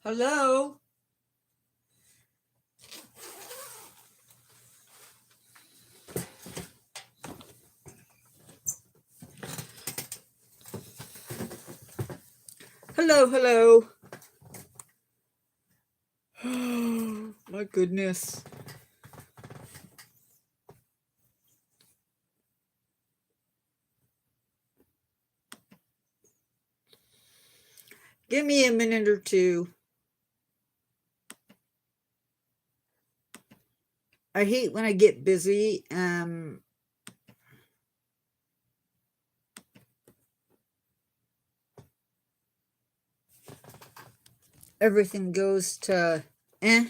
Hello? Hello, hello. Oh, my goodness. Give me a minute or two. I hate when I get busy. Everything goes to eh.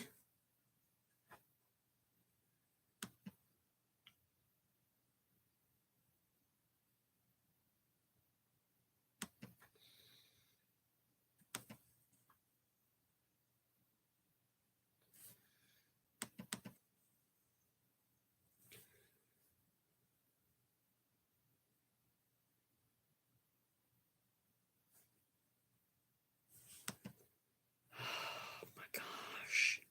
Oh my gosh.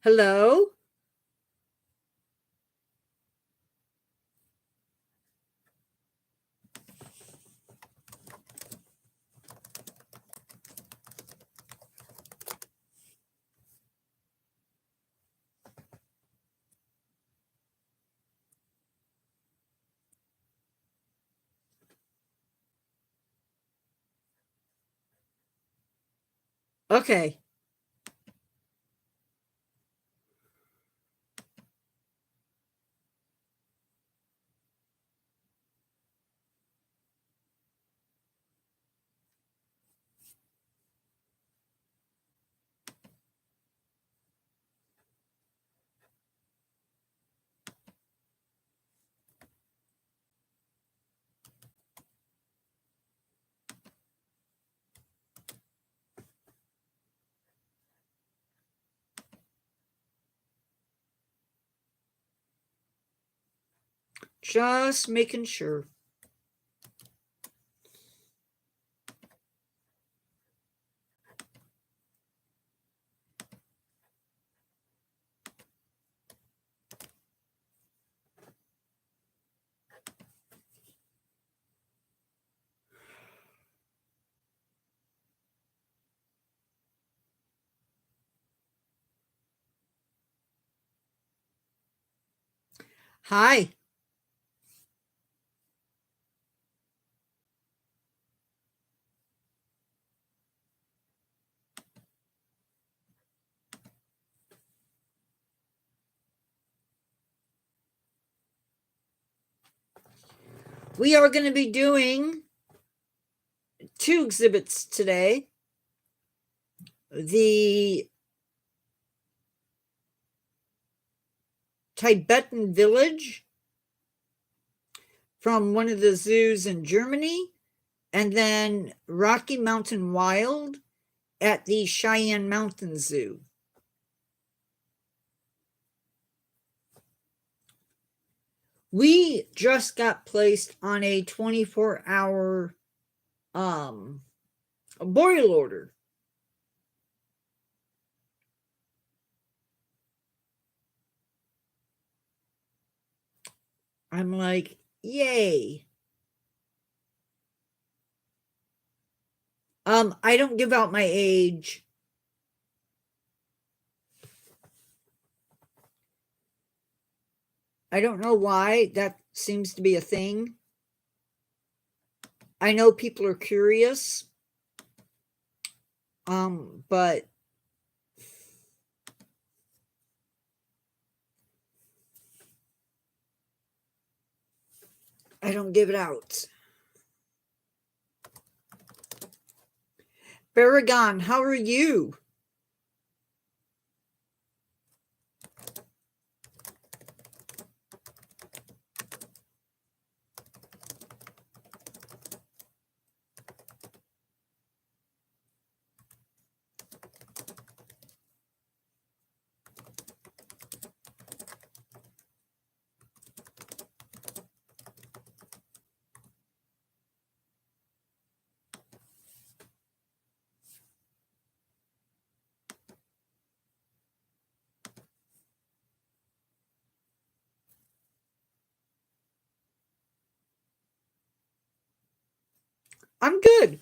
Hello? Okay. Just making sure. Hi. We are going to be doing 2 exhibits today. The Tibetan village from one of the zoos in Germany, and then Rocky Mountain Wild at the Cheyenne Mountain Zoo. We just got placed on a 24-hour boil order. I'm like, yay. I don't give out my age. I don't know why that seems to be a thing. I know people are curious. But I don't give it out. Baragon, how are you? I'm good.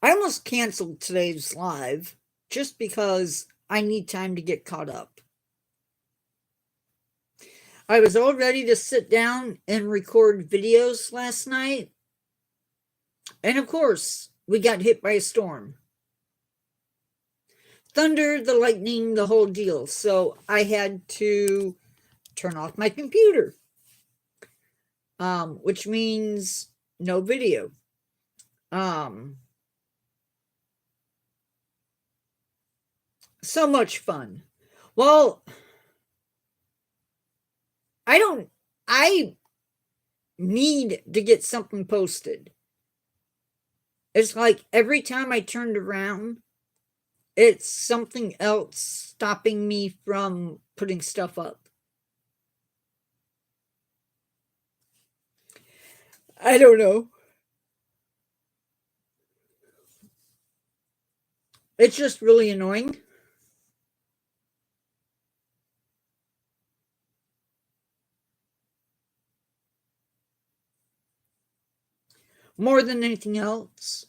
I almost canceled today's live just because I need time to get caught up. I was all ready to sit down and record videos last night. And of course, we got hit by a storm. Thunder, the lightning, the whole deal. So I had to turn off my computer, which means no video. So much fun. Well, I need to get something posted. It's like every time I turned around, it's something else stopping me from putting stuff up. I don't know. It's just really annoying. More than anything else.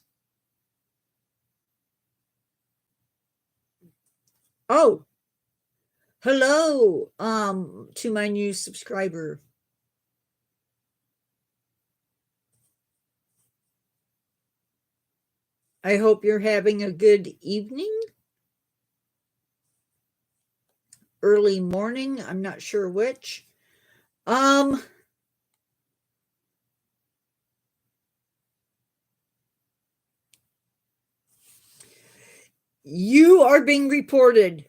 Oh, hello, to my new subscriber. I hope you're having a good evening. Early morning, I'm not sure which. You are being reported.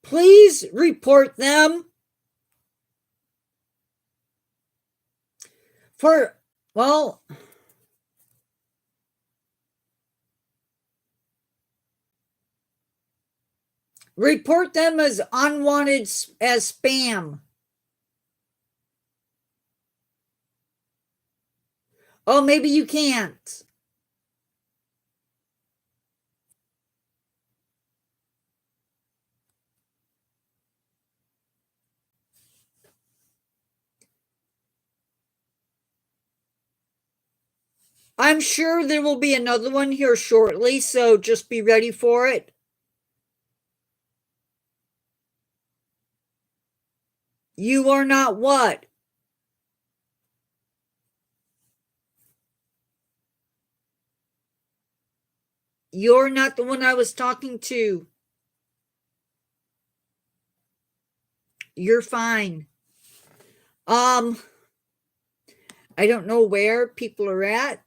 Please report them for, well, report them as unwanted, as spam. Oh, maybe you can't. I'm sure there will be another one here shortly, so just be ready for it. You are not what? You're not the one I was talking to. You're fine. I don't know where people are at.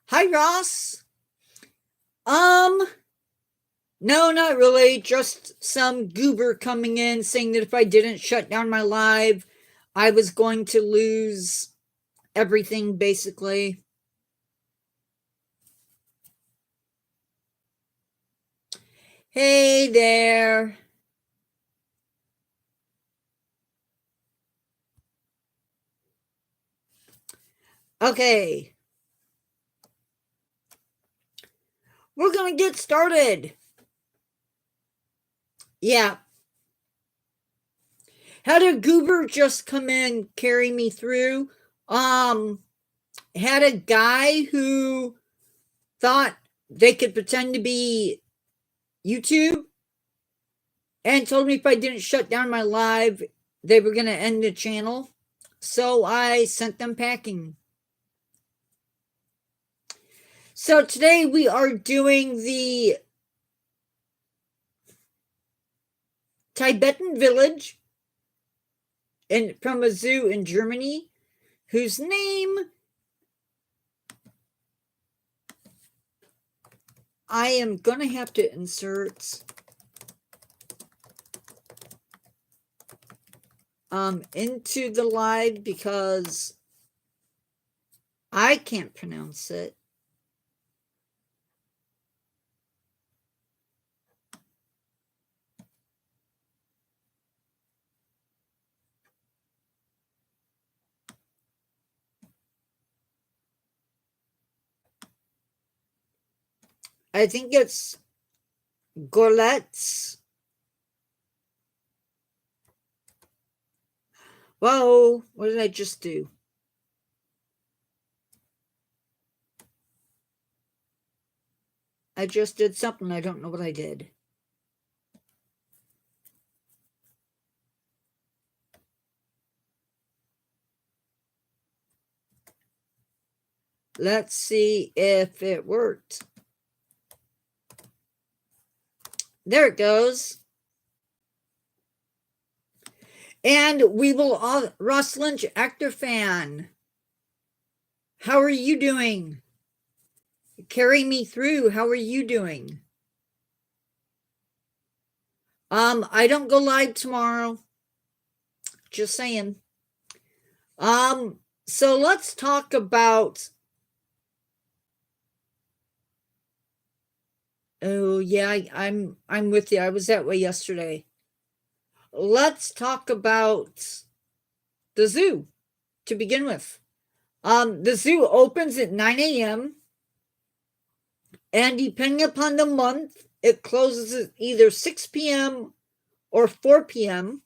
Hi, Ross. No, not really. Just some goober coming in saying that if I didn't shut down my live, I was going to lose everything, basically. Hey there. Okay. We're going to get started. Yeah. Had a goober just come in, carry me through. Had a guy who thought they could pretend to be YouTube and told me if I didn't shut down my live, they were going to end the channel. So I sent them packing. So today we are doing the Tibetan village from a zoo in Germany. whose name I am going to have to insert into the live because I can't pronounce it. I think it's Gorlet's. Whoa, what did I just do? I just did something. I don't know what I did. Let's see if it worked. There it goes. And we will all, Ross Lynch, actor fan. How are you doing? Carry me through. How are you doing? I don't go live tomorrow. Just saying. So let's talk about. Oh yeah, I'm with you. I was that way yesterday. Let's talk about the zoo to begin with. The zoo opens at 9 a.m. and depending upon the month, it closes at either 6 p.m. or 4 p.m.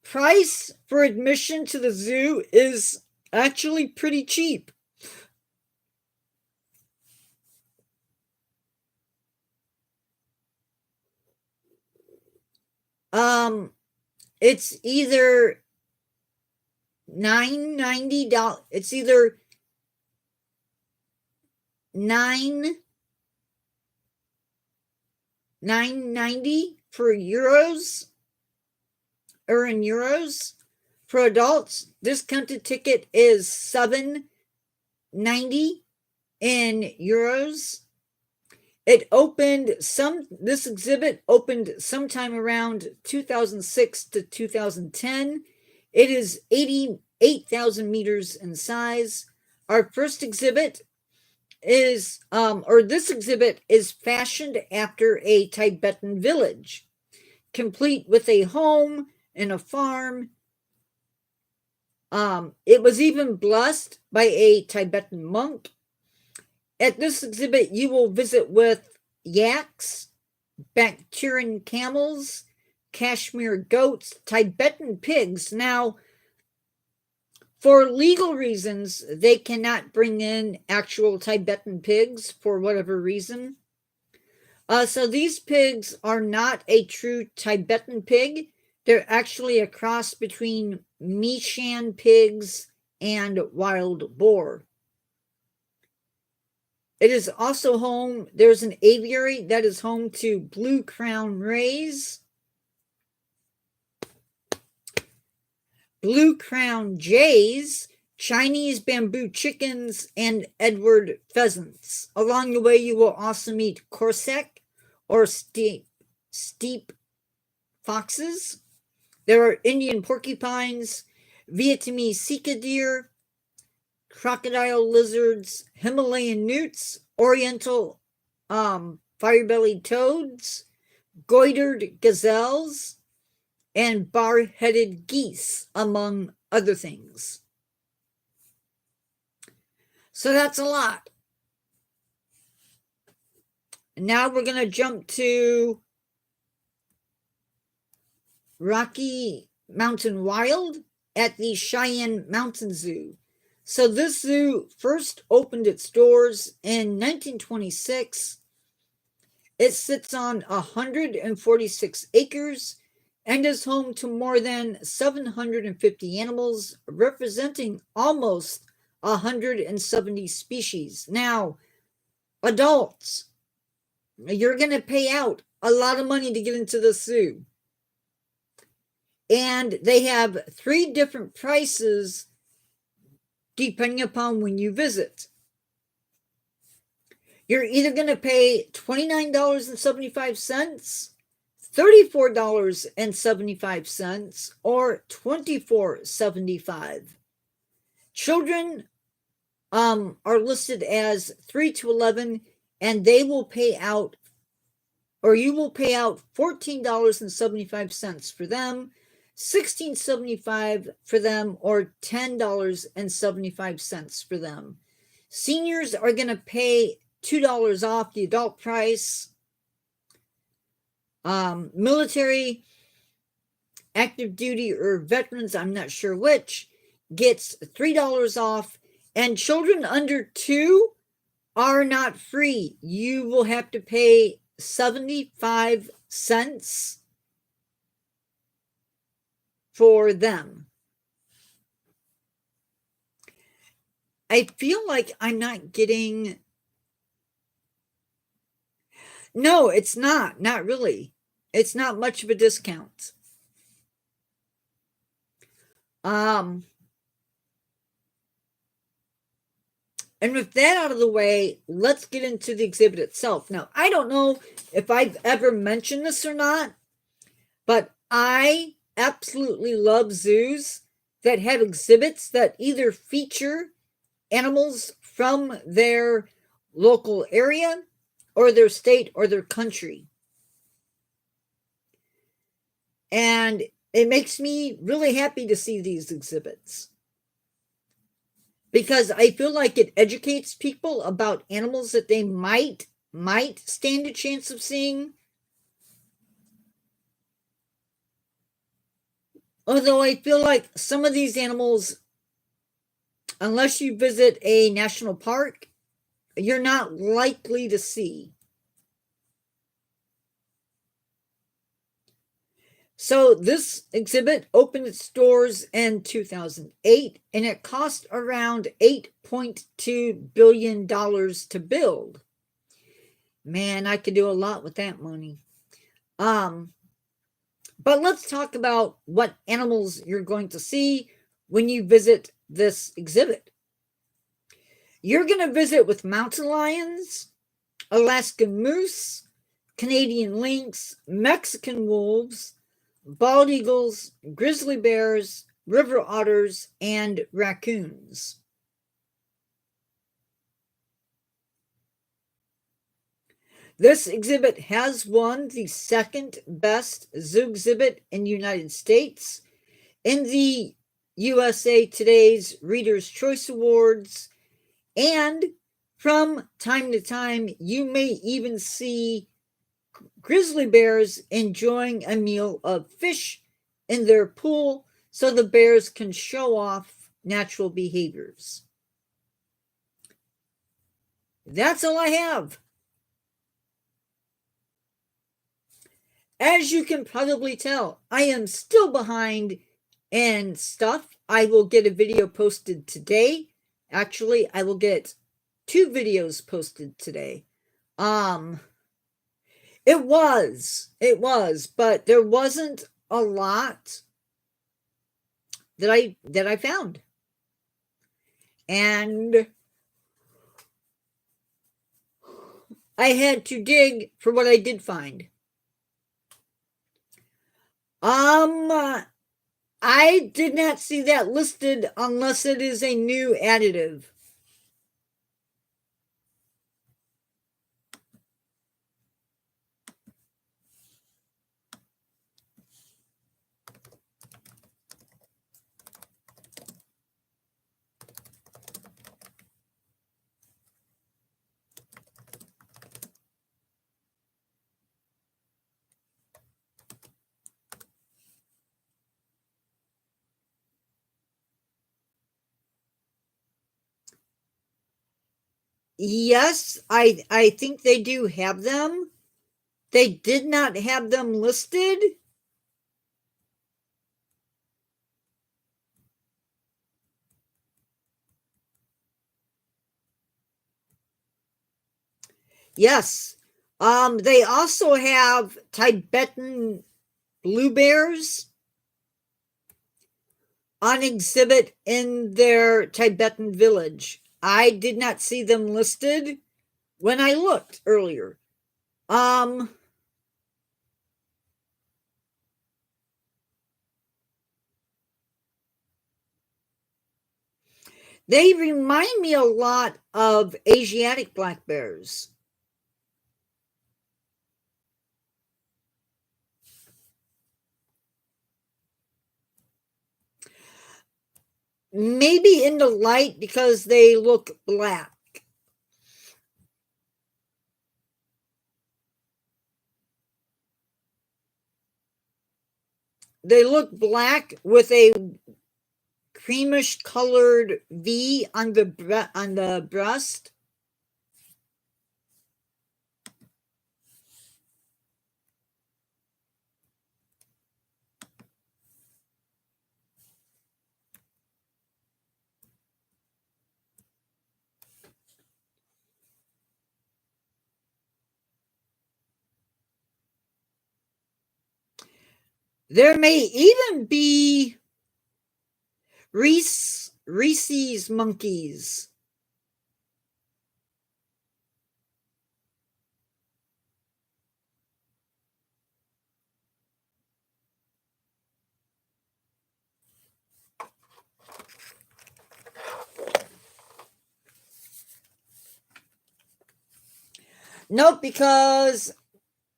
Price for admission to the zoo is actually pretty cheap. It's either $9.90. It's either $9.90 for euros, or in euros. For adults, discounted ticket is $7.90 in euros. This exhibit opened sometime around 2006 to 2010. It is 88,000 meters in size. Our first exhibit is, this exhibit is fashioned after a Tibetan village, complete with a home and a farm. It was even blessed by a Tibetan monk. At this exhibit, you will visit with yaks, Bactrian camels, Kashmir goats, Tibetan pigs. Now, for legal reasons, they cannot bring in actual Tibetan pigs for whatever reason. So these pigs are not a true Tibetan pig. They're actually a cross between Mishan pigs and wild boar. It is also home, there's an aviary that is home to blue crown rays, blue crown jays, Chinese bamboo chickens, and Edward pheasants. Along the way, you will also meet Corsac or steep foxes. There are Indian porcupines, Vietnamese sika deer, crocodile lizards, Himalayan newts, oriental fire-bellied toads, goitered gazelles, and bar-headed geese, among other things. So that's a lot. Now we're going to jump to Rocky Mountain Wild at the Cheyenne Mountain Zoo. So this zoo first opened its doors in 1926. It sits on 146 acres and is home to more than 750 animals, representing almost 170 species. Now, adults, you're going to pay out a lot of money to get into the zoo. And they have 3 different prices depending upon when you visit. You're either going to pay $29.75, $34.75, or $24.75. Children are listed as 3 to 11, and they will pay out, or you will pay out $14.75 for them, $16.75 for them, or $10.75 for them. Seniors are going to pay $2 off the adult price. Military, active duty, or veterans, I'm not sure which, gets $3 off. And children under 2 are not free. You will have to pay 75 cents for them. I feel like I'm not getting... No, it's not. Not really. It's not much of a discount. And with that out of the way, let's get into the exhibit itself. Now, I don't know if I've ever mentioned this or not, but I absolutely love zoos that have exhibits that either feature animals from their local area or their state or their country. And it makes me really happy to see these exhibits, because I feel like it educates people about animals that they might stand a chance of seeing. Although I feel like some of these animals, unless you visit a national park, you're not likely to see. So this exhibit opened its doors in 2008, and it cost around $8.2 billion to build. Man, I could do a lot with that money. But let's talk about what animals you're going to see when you visit this exhibit. You're going to visit with mountain lions, Alaskan moose, Canadian lynx, Mexican wolves, bald eagles, grizzly bears, river otters, and raccoons. This exhibit has won the 2nd best zoo exhibit in the United States in the USA Today's Reader's Choice Awards, and from time to time, you may even see grizzly bears enjoying a meal of fish in their pool so the bears can show off natural behaviors. That's all I have. As you can probably tell, I am still behind in stuff. I will get a video posted today. Actually, I will get 2 videos posted today. It was, but there wasn't a lot that I found. And I had to dig for what I did find. I did not see that listed unless it is a new additive. Yes, I think they do have them. They did not have them listed. Yes. They also have Tibetan blue bears. on exhibit in their Tibetan village. I did not see them listed when I looked earlier. They remind me a lot of Asiatic black bears. Maybe in the light because they look black. They look black with a creamish colored V on the breast. There may even be Reese's monkeys. Nope, because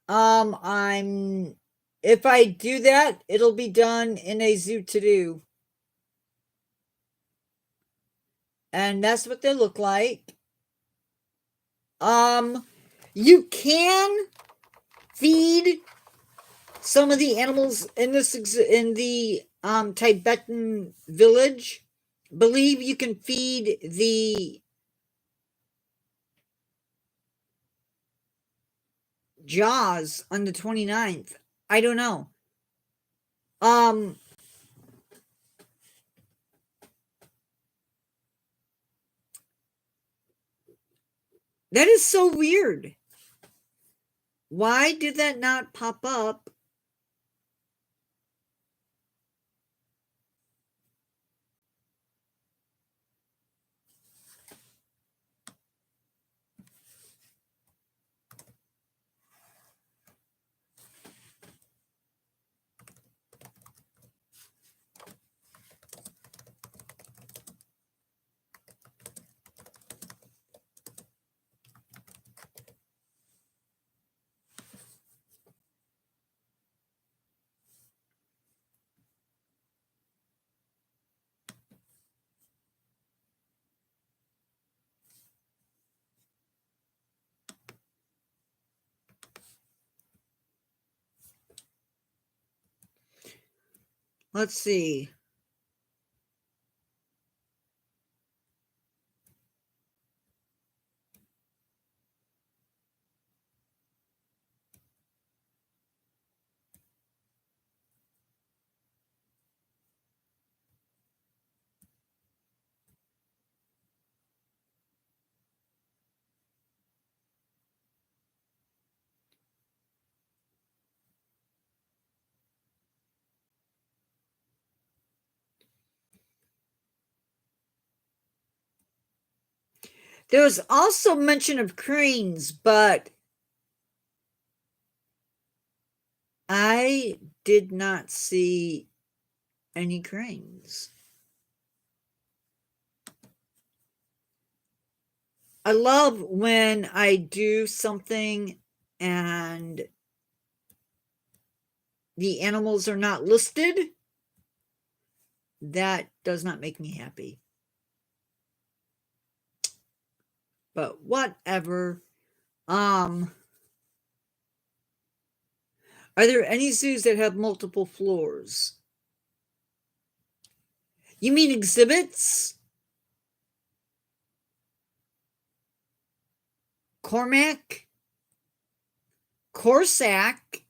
I'm if I do that, it'll be done in a zoo to do. And that's what they look like. You can feed some of the animals in in the Tibetan village. Believe you can feed the jaws on the 29th. I don't know. Um that is so weird. Why did that not pop up? Let's see. There was also mention of cranes, but I did not see any cranes. I love when I do something and the animals are not listed. That does not make me happy. But whatever. Are there any zoos that have multiple floors? You mean exhibits? Cormac? Corsac?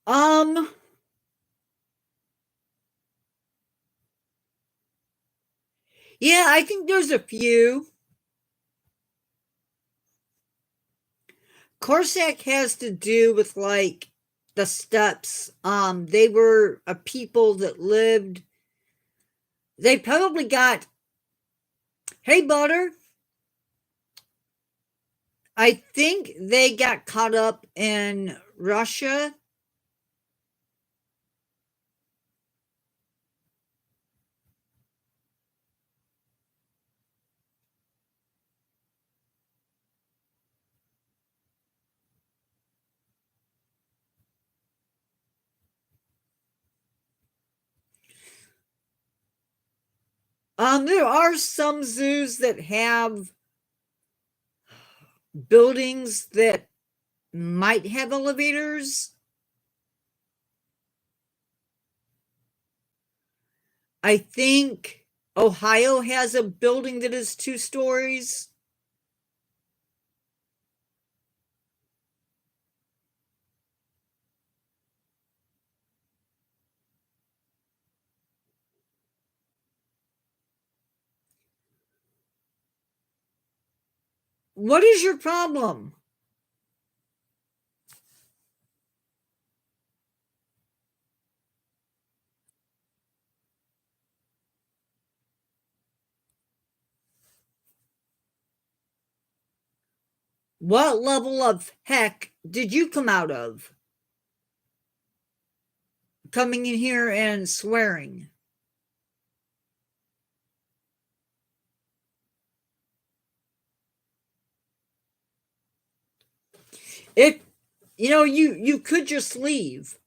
Um, Yeah, I think there's a few. Corsac has to do with like the steppes. They were a people that lived. They probably got. Hey, Butter. I think they got caught up in Russia. There are some zoos that have buildings that might have elevators. I think Ohio has a building that is 2 stories. What is your problem? What level of heck did you come out of? Coming in here and swearing. It, you could just leave.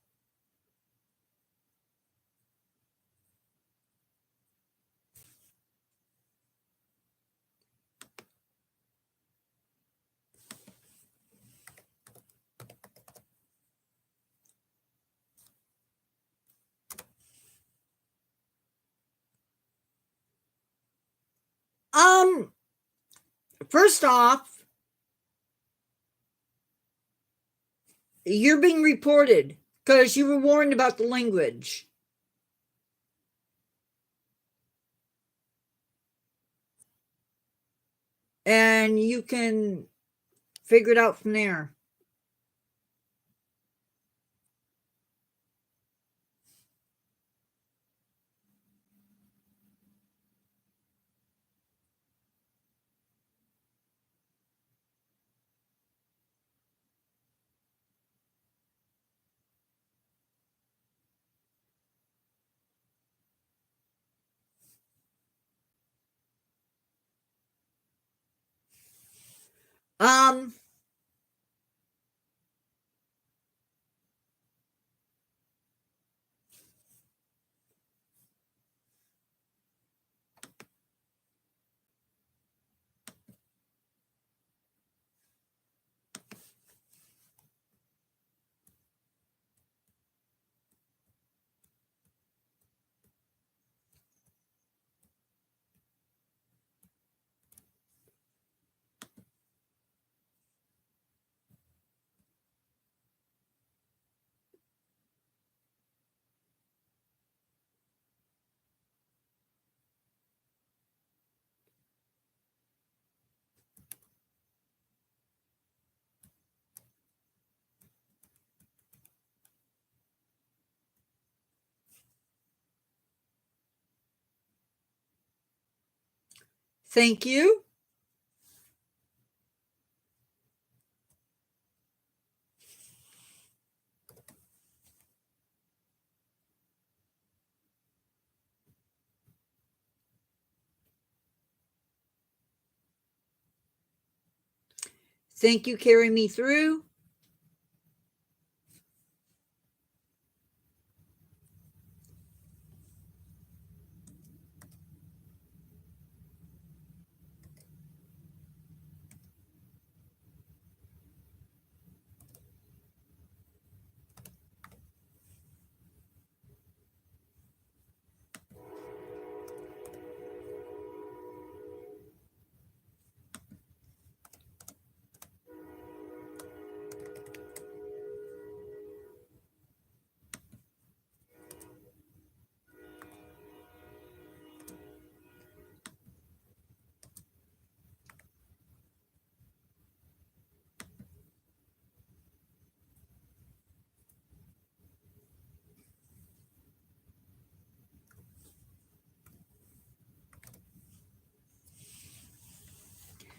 Um, First off, you're being reported because you were warned about the language. And you can figure it out from there. Um, Thank you. Thank you, carry me through.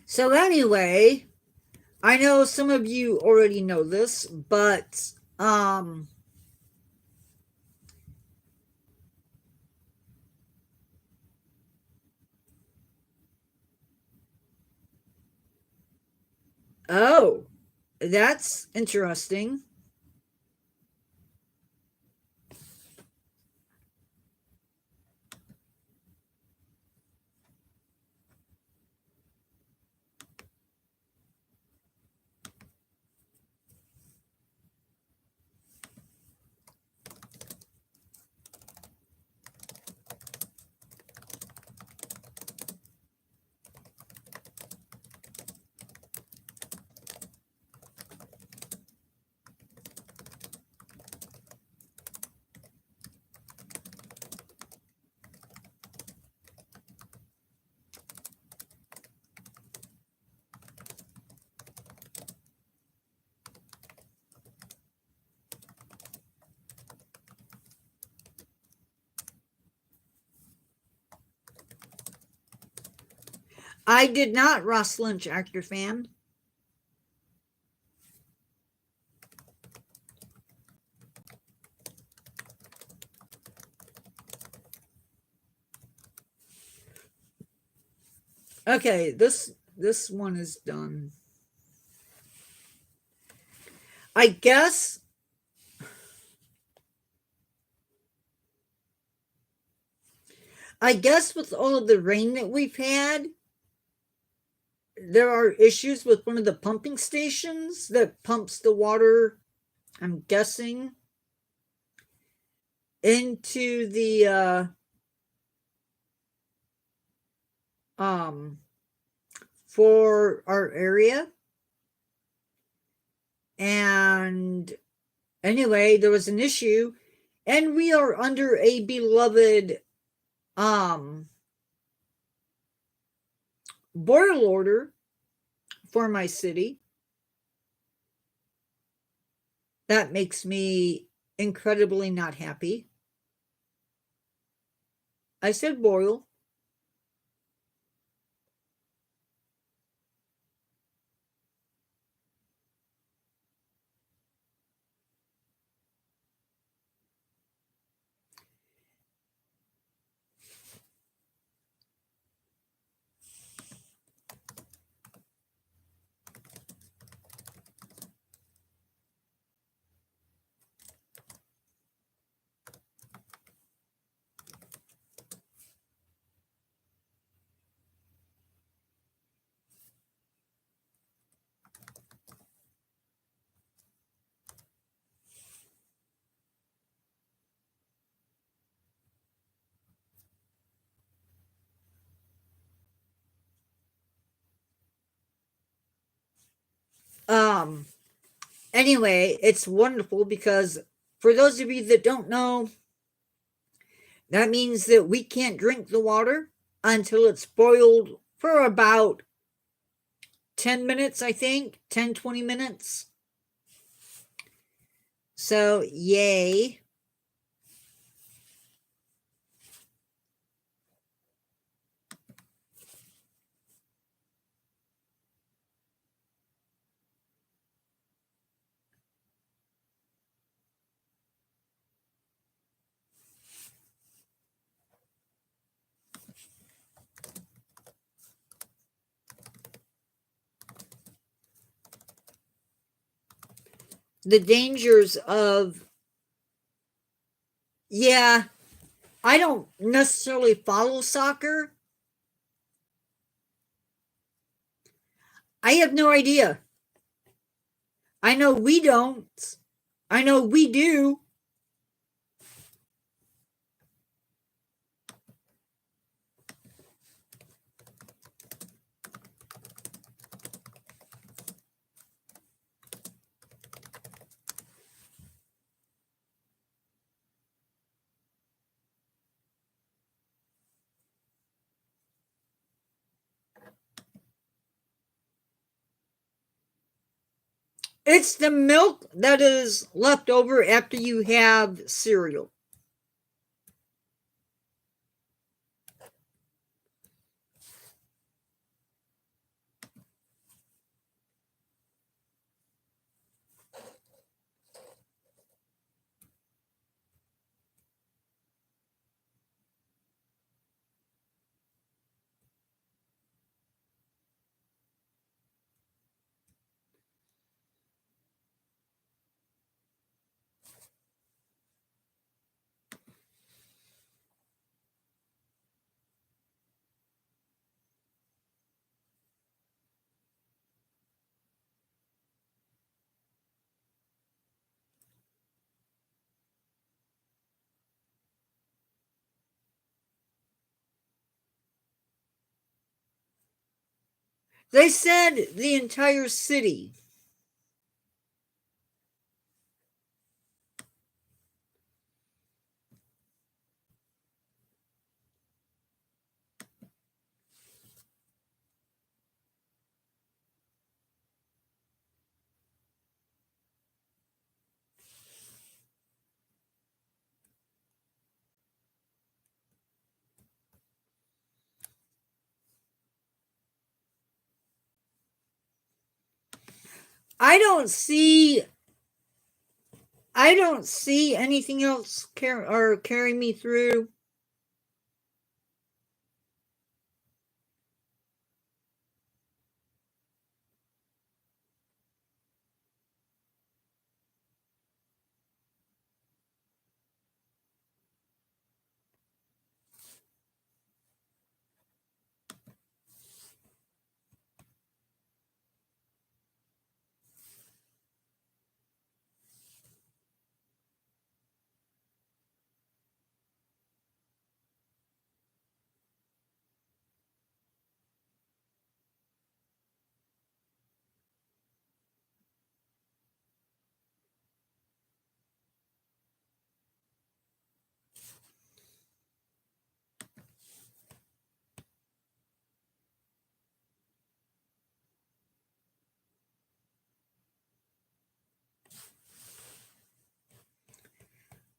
So anyway, I know some of you already know this, but oh, that's interesting. I did not Ross Lynch actor fan. Okay, this one is done. I guess with all of the rain that we've had, there are issues with one of the pumping stations that pumps the water, I'm guessing, into the um for our area. And anyway, there was an issue, and we are under a beloved um boil order for my city. That makes me incredibly not happy. I said boil. Um Anyway, it's wonderful because for those of you that don't know, that means that we can't drink the water until it's boiled for about 10 minutes, I think, 10-20 minutes. So, yay. The dangers of, yeah, I don't necessarily follow soccer. I have no idea. I know we don't. I know we do. It's the milk that is left over after you have cereal. They said the entire city. I don't see I don't see anything else carry me through.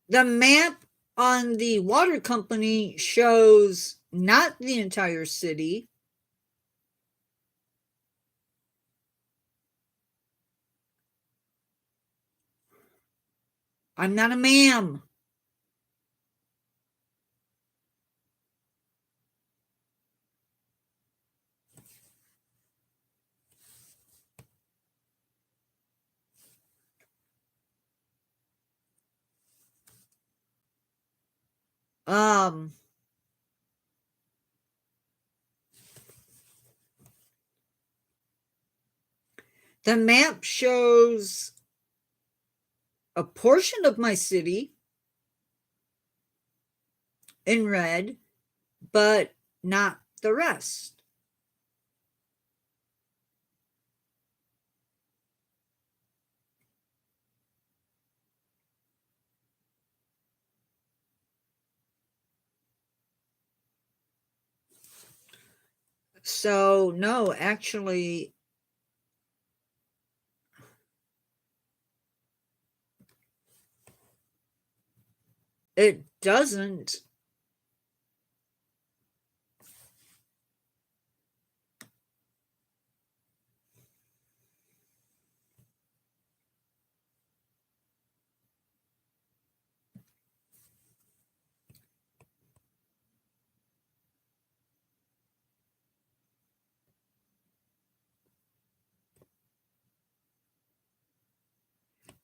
The map on the water company shows not the entire city. I'm not a ma'am. Um, the map shows a portion of my city in red, but not the rest. So, no, actually, it doesn't.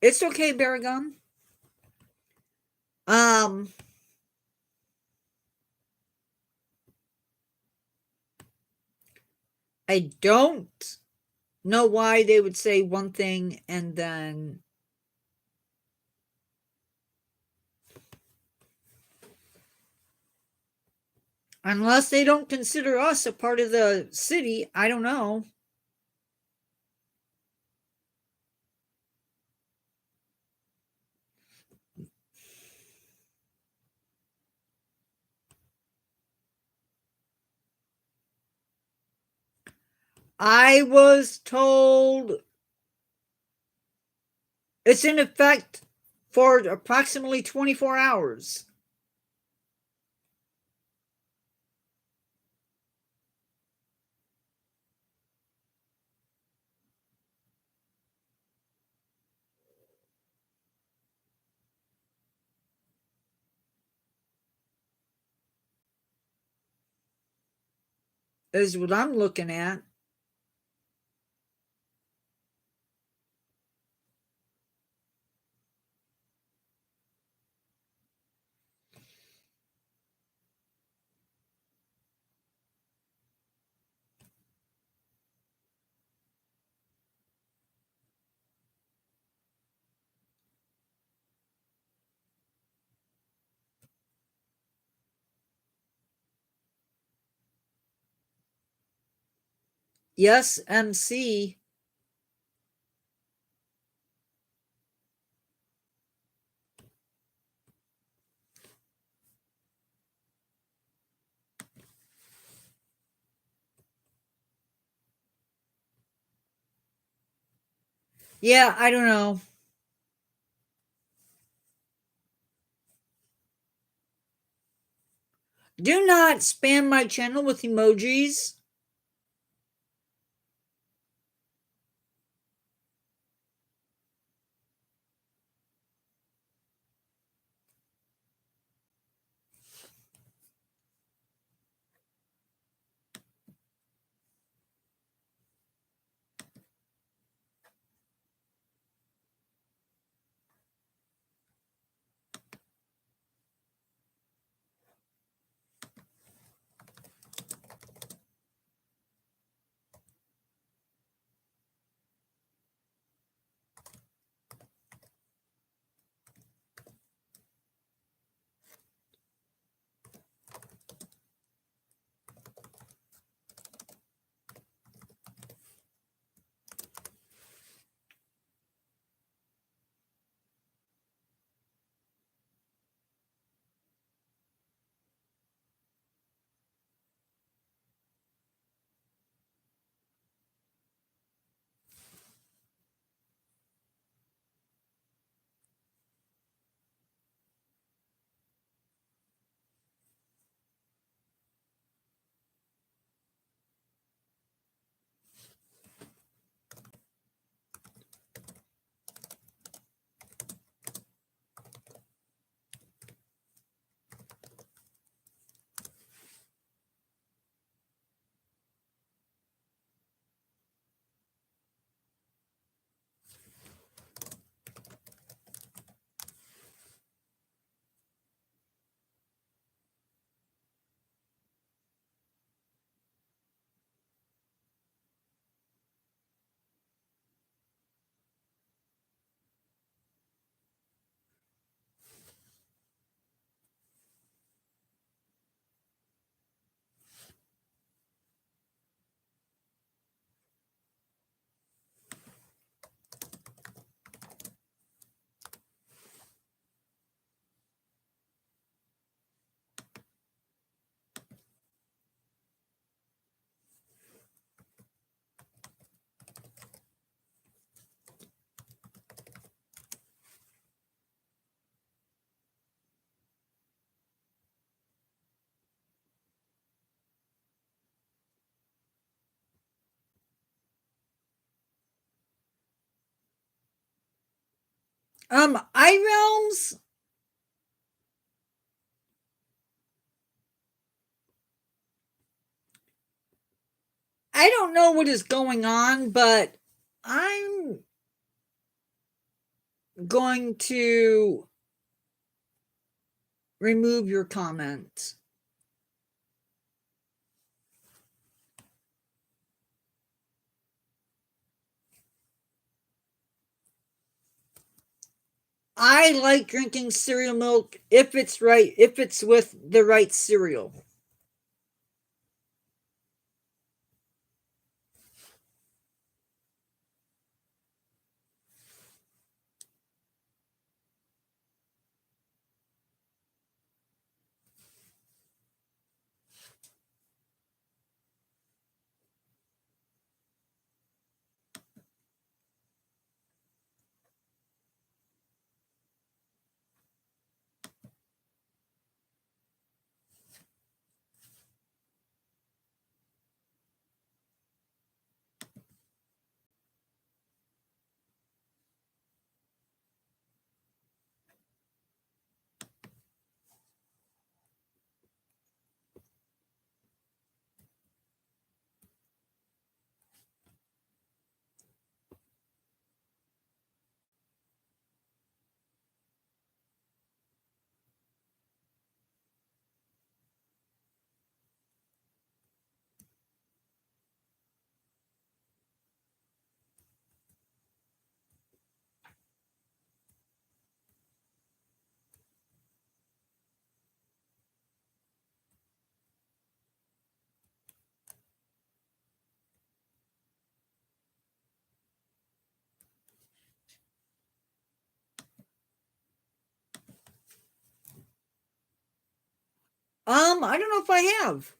It's okay, Baragon. Um, I don't know why they would say one thing and then unless they don't consider us a part of the city, I don't know. I was told it's in effect for approximately 24 hours. Is what I'm looking at. Yes, MC. Yeah, I don't know. Do not spam my channel with emojis. iRealms, I don't know what is going on, but I'm going to remove your comment. I like drinking cereal milk if it's right, if it's with the right cereal. I don't know if I have.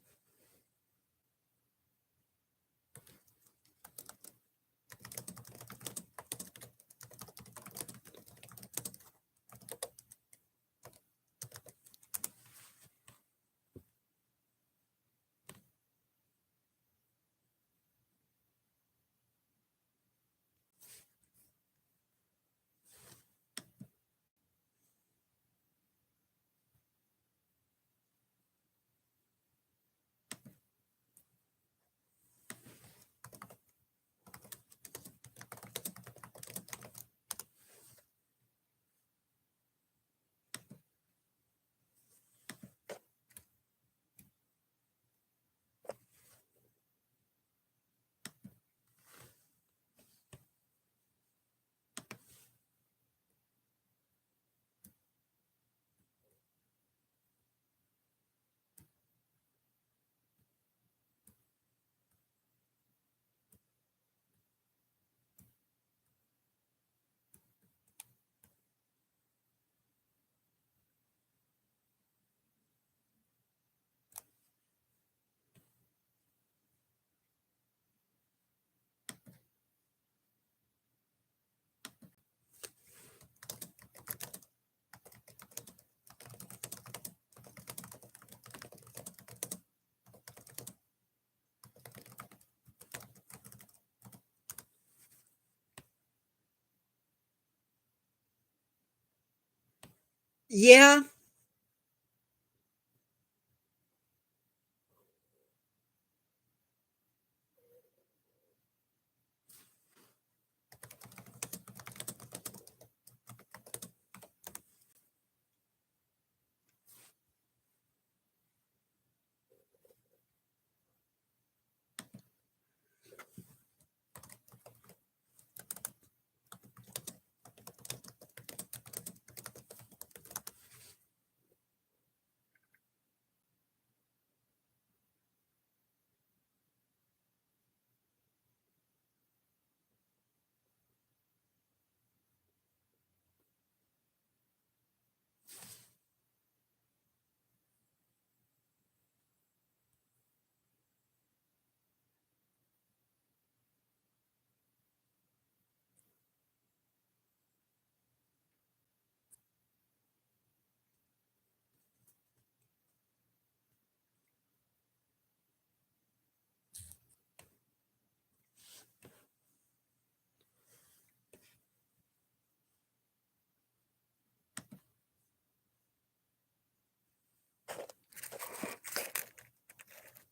Yeah.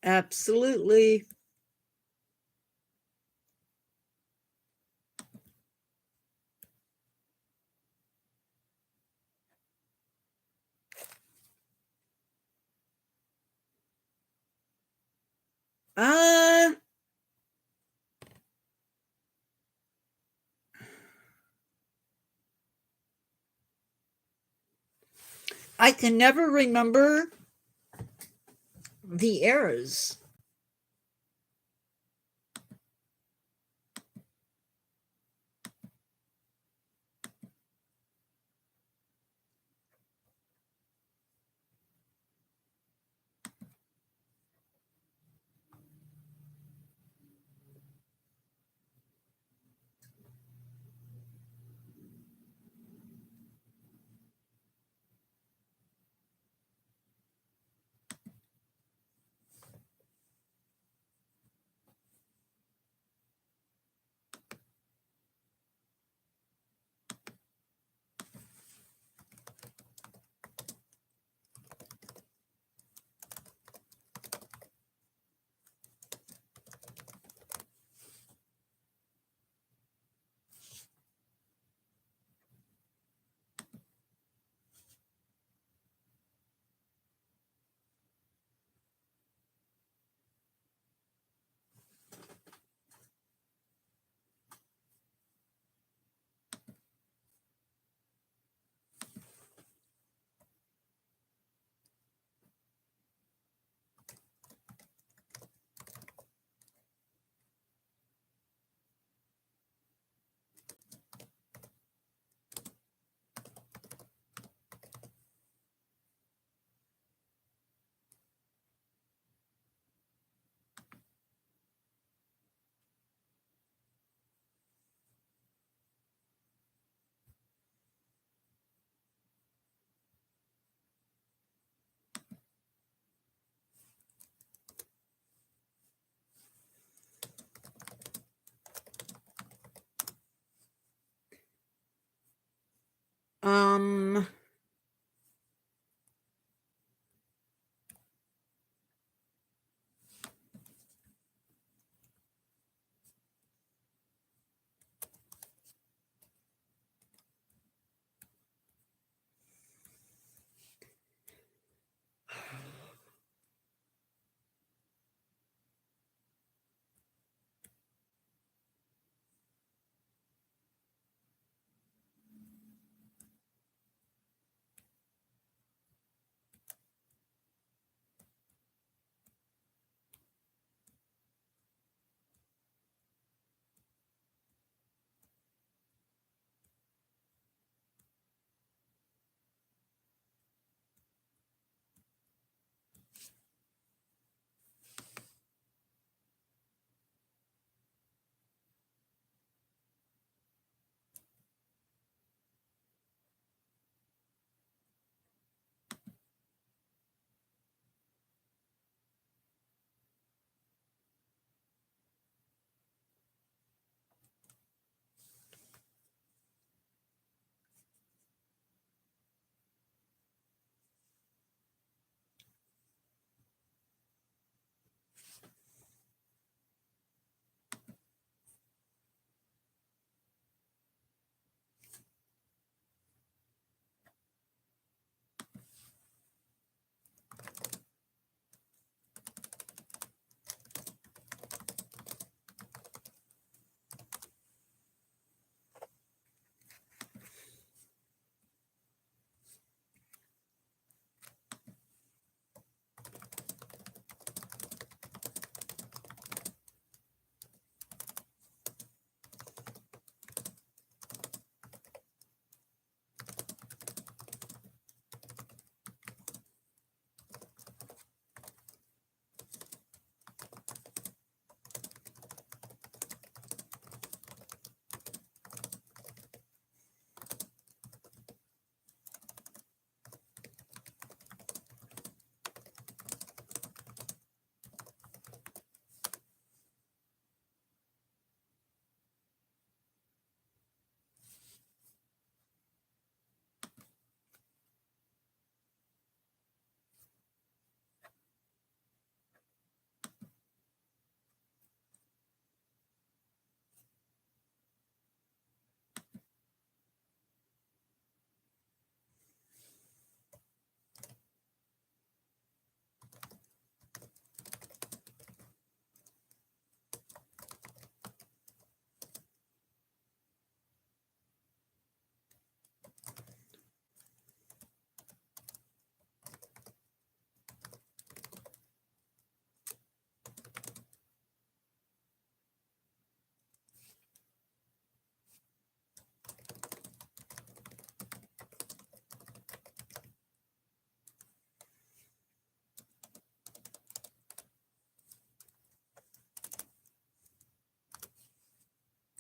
Absolutely. Uh, I can never remember the eras. Um,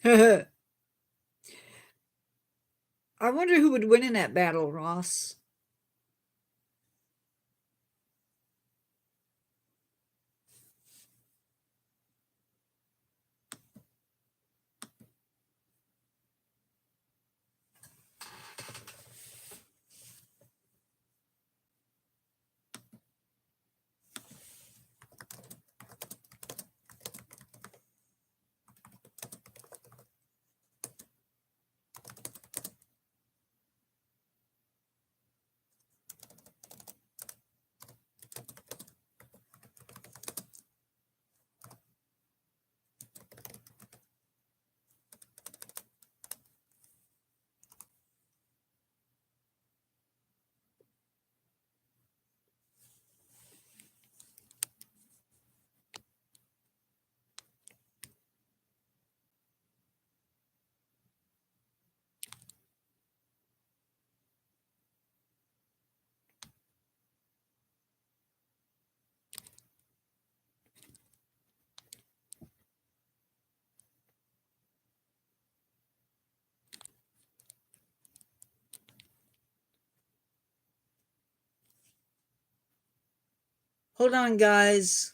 I wonder who would win in that battle, Ross. Hold on, guys.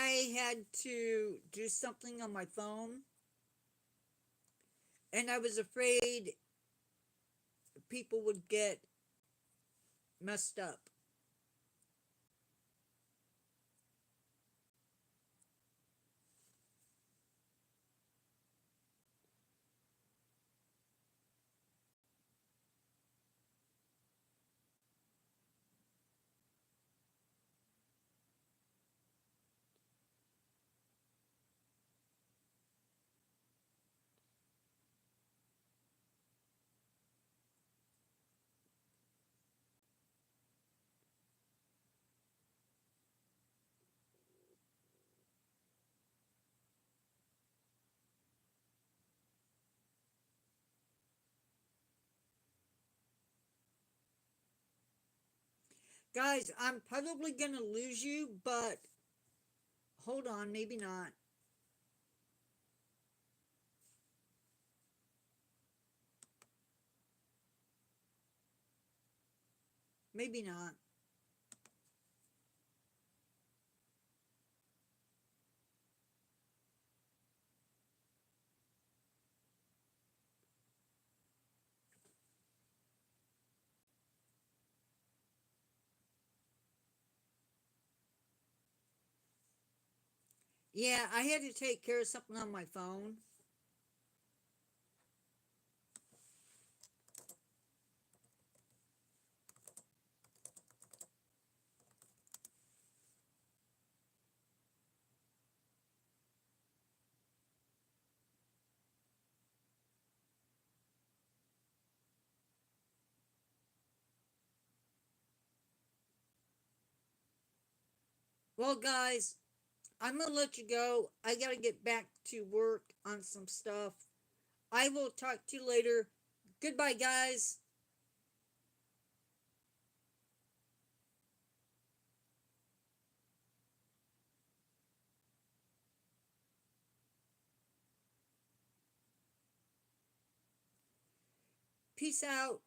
I had to do something on my phone, and I was afraid people would get messed up. Guys, I'm probably going to lose you, but hold on, maybe not. Maybe not. Yeah, I had to take care of something on my phone. Well, guys, I'm going to let you go. I got to get back to work on some stuff. I will talk to you later. Goodbye, guys. Peace out.